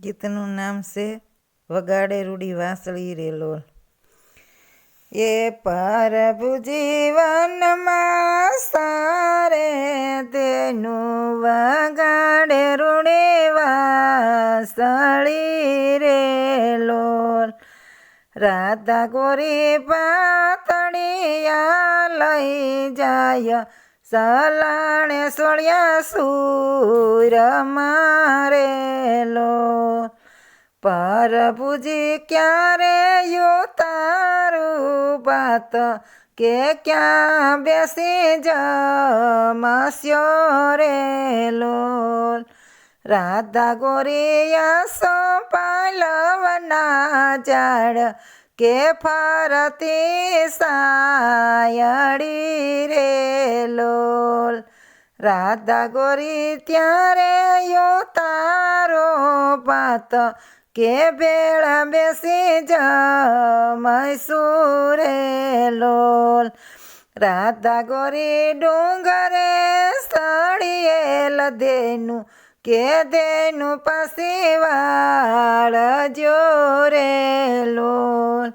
ગીતનું નામ છે વગાડે રૂડી વાંસળી રે લોલ. એ પ્રભુ જીવનમાં સારે તેનું વગાડે રૂડી વાંસળી રે લોલ. રાધા ગોરી પાતળિયા લઈ જાય સલાણે સોળિયા સુર મારે લોલ. પ્રભુજી ક્યારે તારું બાત કે ક્યાં બેસી જમસ્યો રે લોલ. રાધા ગોરિયા સોપાલવના ઝાડ કે ફરતી સાયડી રે લોલ. રાધા ગોરી ત્યારે તારો પાત કે ભેળા બેસી જમઈશું રે લોલ. રાધા ગોરી ડુંગરે સળિયેલ દેનું કે દેનું પાસી વાળજો રે લોલ.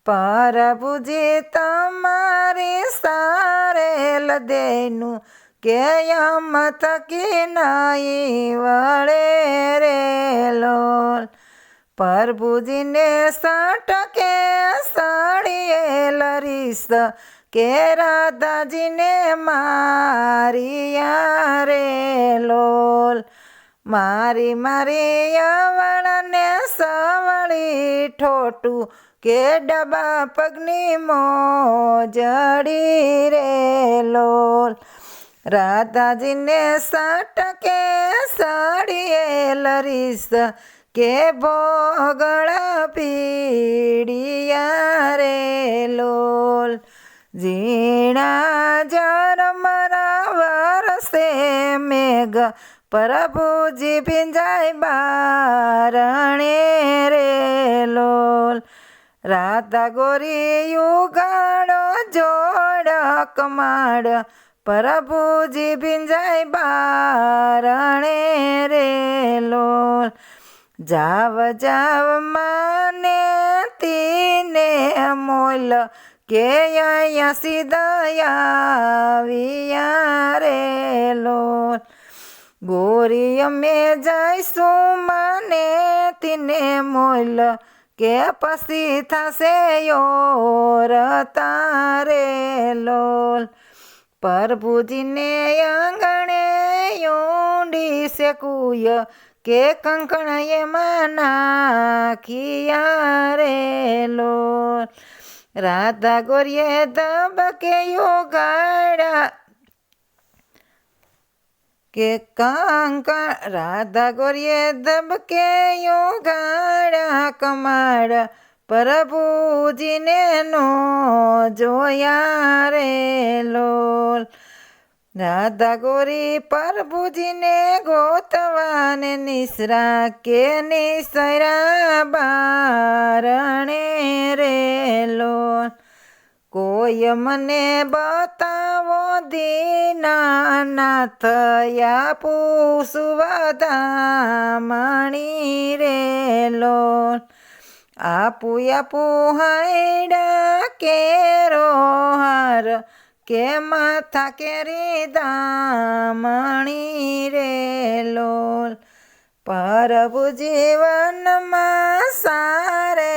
પ્રભુજી તમારી સારેલ દેનું કે યમ થકી નહીં વળે રે લોલ. પ્રભુજીને સટકે સળિયેલ રીસ કે રાધાજીને મારિયા રે લોલ. મારી મારી અવળને સવળી ઠોટું કે ડબા પગની મોજડી રે લોલ. રાધાજીને સટકે સળિયેલ રીસ કે ભોગળ પીડિયા રે લોલ. ઝીણા ઝરમરા વરસે મેઘ પ્રભુજી ભીંજાય બારણે રે લોલ. રાધા ગોરી યુગાડો જોડક માડ પ્રભુજી ભીંજાય બારણે રે લોલ. જાવ જાવ માને તીને મોલ કે અહીંયા સીધા આવ્યા રે લોલ. ગોરી અમે જઈશું માને તીને મોલ કે પછી થશે યોર તારે લોલ. પ્રભુજીને આંગણે ઊંડી શેકુય કે કંકણ એમાં નાખિયા રે લોલ. રાધા ગોરીએ દબકે યોગાડા કે કંકણ રાધા ગોરીએ દબકે યોગાડા કમાડ પ્રભુજીને નો જોયા રે લોલ. રાધા ગોરી પ્રભુજીને ગોતવાને નિસરા કે નિસરા બારણે રે લોલ. કોઈ મને બતાવો દીનાનાથ આપું સુવધામણી રે લોલ. આપું હાયડા કેરો હાર કે માથા કેરી દામણી રે લોલ. પ્રભુ જીવનમાં સારે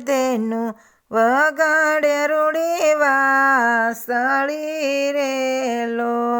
તેનું વગાડે રૂડી વાંસળી રે લોલ.